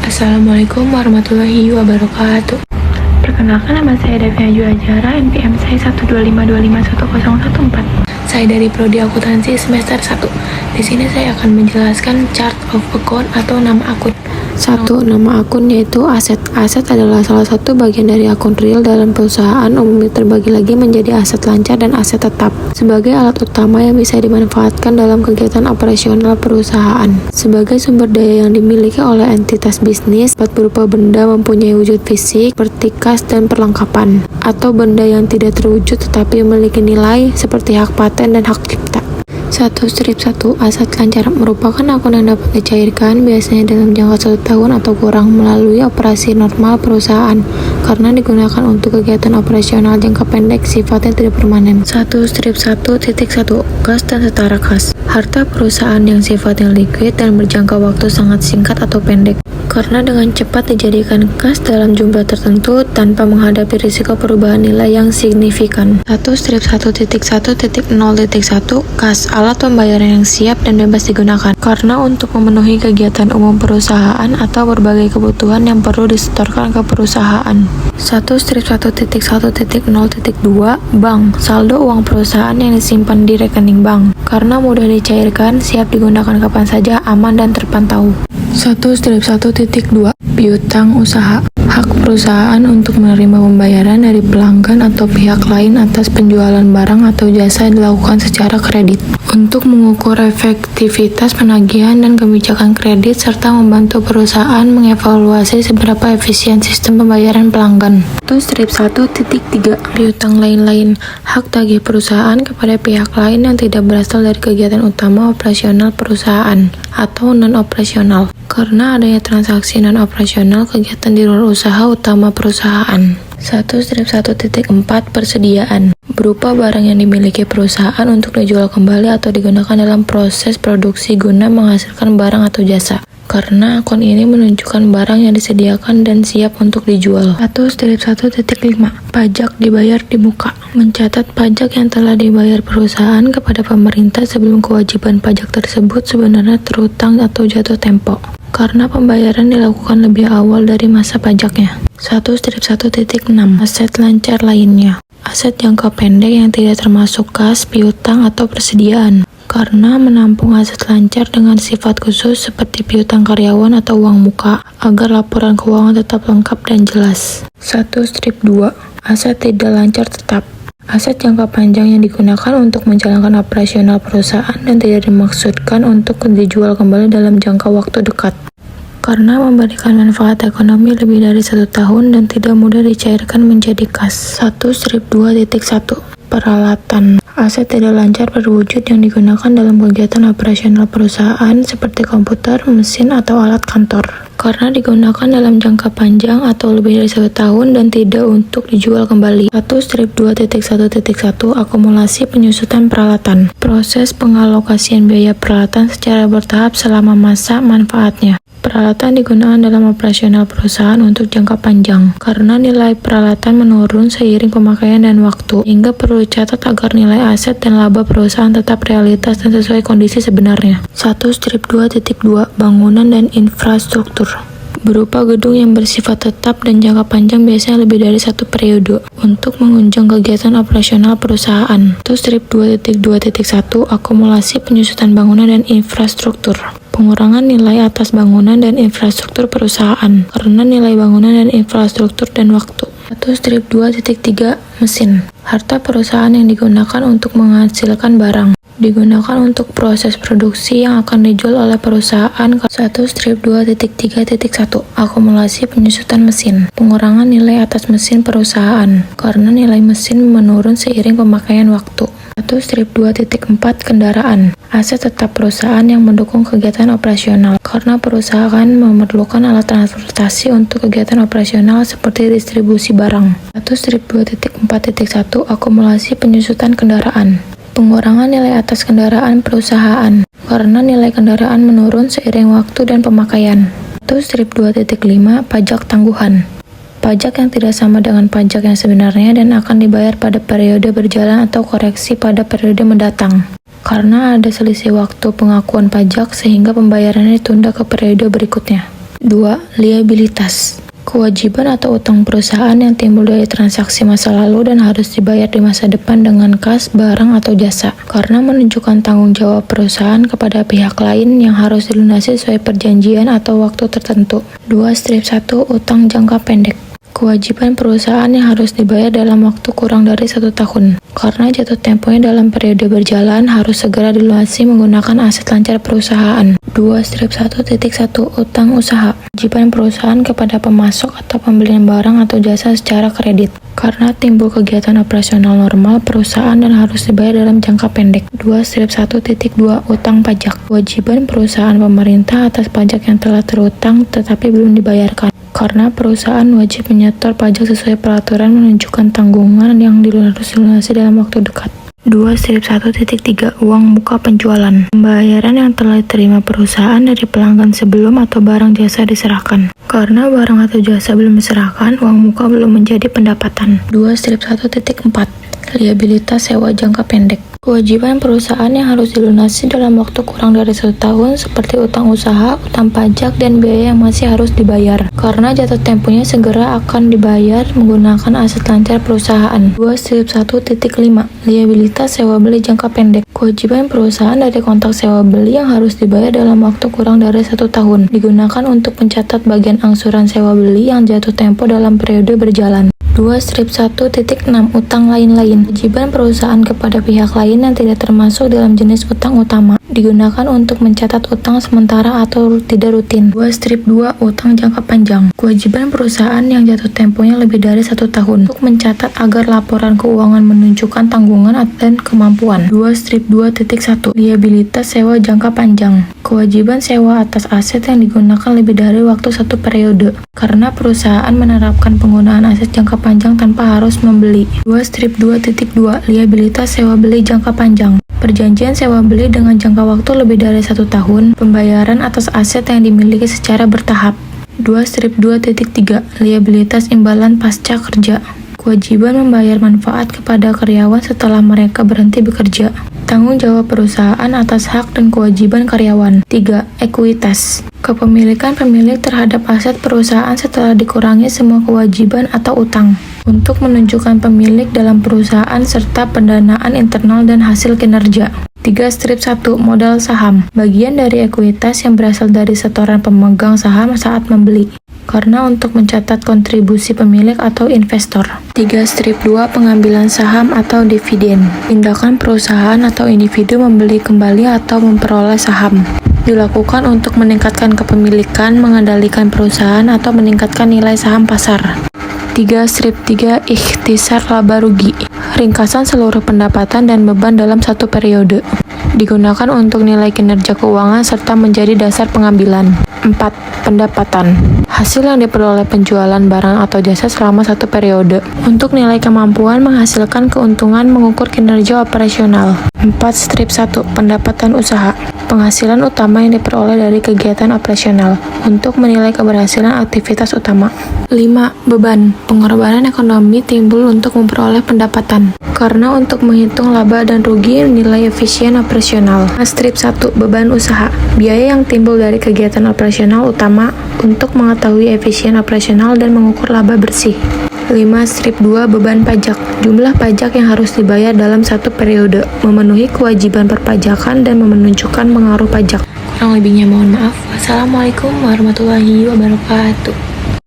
Assalamualaikum warahmatullahi wabarakatuh. Perkenalkan, nama saya Davina Juajara, NPM saya 125251014. Saya dari Prodi Akuntansi semester 1. Di sini saya akan menjelaskan chart of account atau nama akun. 1. Nama akun yaitu aset. Aset adalah salah satu bagian dari akun real dalam perusahaan, umumnya terbagi lagi menjadi aset lancar dan aset tetap, sebagai alat utama yang bisa dimanfaatkan dalam kegiatan operasional perusahaan. Sebagai sumber daya yang dimiliki oleh entitas bisnis, dapat berupa benda mempunyai wujud fisik, seperti kas dan perlengkapan, atau benda yang tidak terwujud tetapi memiliki nilai, seperti hak paten dan hak cipta. 1-1 Aset lancar merupakan akun yang dapat dicairkan biasanya dalam jangka 1 tahun atau kurang melalui operasi normal perusahaan, karena digunakan untuk kegiatan operasional jangka pendek sifatnya tidak permanen. 1-1.1 Kas dan setara kas. Harta perusahaan yang sifatnya liquid dan berjangka waktu sangat singkat atau pendek, karena dengan cepat dijadikan kas dalam jumlah tertentu tanpa menghadapi risiko perubahan nilai yang signifikan. 1-1.1.0.1 Kas, alat pembayaran yang siap dan bebas digunakan, karena untuk memenuhi kegiatan umum perusahaan atau berbagai kebutuhan yang perlu disetorkan ke perusahaan. 1-1.1.2 Bank, saldo uang perusahaan yang disimpan di rekening bank, karena mudah dicairkan, siap digunakan kapan saja, aman dan terpantau. 1-1.2 Piutang usaha. Hak perusahaan untuk menerima pembayaran dari pelanggan atau pihak lain atas penjualan barang atau jasa dilakukan secara kredit. Untuk mengukur efektivitas penagihan dan kebijakan kredit serta membantu perusahaan mengevaluasi seberapa efisien sistem pembayaran pelanggan. 1-1.3 Piutang lain-lain. Hak tagih perusahaan kepada pihak lain yang tidak berasal dari kegiatan utama operasional perusahaan atau non-operasional, karena adanya transaksi non-operasional kegiatan di luar usaha utama perusahaan. 1-1.4 Persediaan. Berupa barang yang dimiliki perusahaan untuk dijual kembali atau digunakan dalam proses produksi guna menghasilkan barang atau jasa, karena akun ini menunjukkan barang yang disediakan dan siap untuk dijual. 1-1.5 Pajak dibayar di muka. Mencatat pajak yang telah dibayar perusahaan kepada pemerintah sebelum kewajiban pajak tersebut sebenarnya terutang atau jatuh tempo, karena pembayaran dilakukan lebih awal dari masa pajaknya. 1-1.6 Aset lancar lainnya. Aset jangka pendek yang tidak termasuk kas, piutang, atau persediaan, karena menampung aset lancar dengan sifat khusus seperti piutang karyawan atau uang muka, agar laporan keuangan tetap lengkap dan jelas. 1-2 Aset tidak lancar tetap. Aset jangka panjang yang digunakan untuk menjalankan operasional perusahaan dan tidak dimaksudkan untuk dijual kembali dalam jangka waktu dekat, karena memberikan manfaat ekonomi lebih dari 1 tahun dan tidak mudah dicairkan menjadi kas. 1-2.1 Peralatan. Aset tidak lancar berwujud yang digunakan dalam kegiatan operasional perusahaan seperti komputer, mesin, atau alat kantor, karena digunakan dalam jangka panjang atau lebih dari 1 tahun dan tidak untuk dijual kembali. 1-2.1.1 Akumulasi penyusutan peralatan. Proses pengalokasian biaya peralatan secara bertahap selama masa manfaatnya. Peralatan digunakan dalam operasional perusahaan untuk jangka panjang, karena nilai peralatan menurun seiring pemakaian dan waktu, hingga perlu dicatat agar nilai aset dan laba perusahaan tetap realitas dan sesuai kondisi sebenarnya. 1-2.2 Bangunan dan infrastruktur. Berupa gedung yang bersifat tetap dan jangka panjang, biasanya lebih dari 1 periode, untuk menunjang kegiatan operasional perusahaan. 1-2.2.1 Akumulasi penyusutan bangunan dan infrastruktur. Pengurangan nilai atas bangunan dan infrastruktur perusahaan, karena nilai bangunan dan infrastruktur dan waktu. 1-2.3 Mesin. Harta perusahaan yang digunakan untuk menghasilkan barang, digunakan untuk proses produksi yang akan dijual oleh perusahaan. 1-2.3.1 Akumulasi penyusutan mesin. Pengurangan nilai atas mesin perusahaan, karena nilai mesin menurun seiring pemakaian waktu. 1-2.4 Kendaraan. Aset tetap perusahaan yang mendukung kegiatan operasional, karena perusahaan memerlukan alat transportasi untuk kegiatan operasional seperti distribusi barang. 1-2.4.1 Akumulasi penyusutan kendaraan. Pengurangan nilai atas kendaraan perusahaan, karena nilai kendaraan menurun seiring waktu dan pemakaian. 1-2.5 Pajak tangguhan. Pajak yang tidak sama dengan pajak yang sebenarnya dan akan dibayar pada periode berjalan atau koreksi pada periode mendatang. Karena ada selisih waktu pengakuan pajak sehingga pembayarannya ditunda ke periode berikutnya. 2. Liabilitas. Kewajiban atau utang perusahaan yang timbul dari transaksi masa lalu dan harus dibayar di masa depan dengan kas, barang, atau jasa, karena menunjukkan tanggung jawab perusahaan kepada pihak lain yang harus dilunasi sesuai perjanjian atau waktu tertentu. 2-1 Utang jangka pendek. Kewajiban perusahaan yang harus dibayar dalam waktu kurang dari 1 tahun, karena jatuh temponya dalam periode berjalan harus segera dilunasi menggunakan aset lancar perusahaan. 2-1.1 Utang usaha. Kewajiban perusahaan kepada pemasok atau pembelian barang atau jasa secara kredit, karena timbul kegiatan operasional normal perusahaan dan harus dibayar dalam jangka pendek. 2-1.2 Utang pajak. Kewajiban perusahaan pemerintah atas pajak yang telah terutang tetapi belum dibayarkan, karena perusahaan wajib menyetor pajak sesuai peraturan menunjukkan tanggungan yang harus dilunasi dalam waktu dekat. 2-1.3 Uang muka penjualan. Pembayaran yang telah diterima perusahaan dari pelanggan sebelum atau barang jasa diserahkan. Karena barang atau jasa belum diserahkan, uang muka belum menjadi pendapatan. 2-1.4 Liabilitas sewa jangka pendek. Kewajiban perusahaan yang harus dilunasi dalam waktu kurang dari 1 tahun seperti utang usaha, utang pajak, dan biaya yang masih harus dibayar, karena jatuh temponya segera akan dibayar menggunakan aset lancar perusahaan. 2.1.5 Liabilitas sewa beli jangka pendek. Kewajiban perusahaan dari kontrak sewa beli yang harus dibayar dalam waktu kurang dari 1 tahun, digunakan untuk mencatat bagian angsuran sewa beli yang jatuh tempo dalam periode berjalan. 2.1.6 Utang lain-lain. Kewajiban perusahaan kepada pihak lain yang tidak termasuk dalam jenis utang utama, digunakan untuk mencatat utang sementara atau tidak rutin. 2.2 Utang jangka panjang. Kewajiban perusahaan yang jatuh temponya lebih dari 1 tahun untuk mencatat agar laporan keuangan menunjukkan tanggungan dan kemampuan. 2.2.1 Liabilitas sewa jangka panjang. Kewajiban sewa atas aset yang digunakan lebih dari waktu 1 periode, karena perusahaan menerapkan penggunaan aset jangka panjang tanpa harus membeli. 2.2.2 Liabilitas sewa beli jangka panjang. Perjanjian sewa beli dengan jangka waktu lebih dari 1 tahun, pembayaran atas aset yang dimiliki secara bertahap. 2.2.3 Liabilitas imbalan pasca kerja. Kewajiban membayar manfaat kepada karyawan setelah mereka berhenti bekerja. Tanggung jawab perusahaan atas hak dan kewajiban karyawan. 3. Ekuitas. Kepemilikan pemilik terhadap aset perusahaan setelah dikurangi semua kewajiban atau utang, untuk menunjukkan pemilik dalam perusahaan serta pendanaan internal dan hasil kinerja. 3-1 Modal saham. Bagian dari ekuitas yang berasal dari setoran pemegang saham saat membeli, karena untuk mencatat kontribusi pemilik atau investor. 3-2 Pengambilan saham atau dividen. Tindakan perusahaan atau individu membeli kembali atau memperoleh saham, dilakukan untuk meningkatkan kepemilikan, mengendalikan perusahaan, atau meningkatkan nilai saham pasar. 3-3 Ikhtisar laba rugi. Ringkasan seluruh pendapatan dan beban dalam 1 periode, digunakan untuk nilai kinerja keuangan serta menjadi dasar pengambilan. 4. Pendapatan. Hasil yang diperoleh penjualan barang atau jasa selama 1 periode, untuk nilai kemampuan menghasilkan keuntungan mengukur kinerja operasional. 4-1 Pendapatan usaha. Penghasilan utama yang diperoleh dari kegiatan operasional, untuk menilai keberhasilan aktivitas utama. 5. Beban. Pengorbanan ekonomi timbul untuk memperoleh pendapatan, karena untuk menghitung laba dan rugi nilai efisien operasional. 5-1 Beban usaha. Biaya yang timbul dari kegiatan operasional utama untuk mengetahui efisien operasional dan mengukur laba bersih. 5-2 Beban pajak. Jumlah pajak yang harus dibayar dalam 1 periode, memenuhi kewajiban perpajakan dan menunjukkan pengaruh pajak. Kurang lebihnya mohon maaf. Wassalamualaikum warahmatullahi wabarakatuh.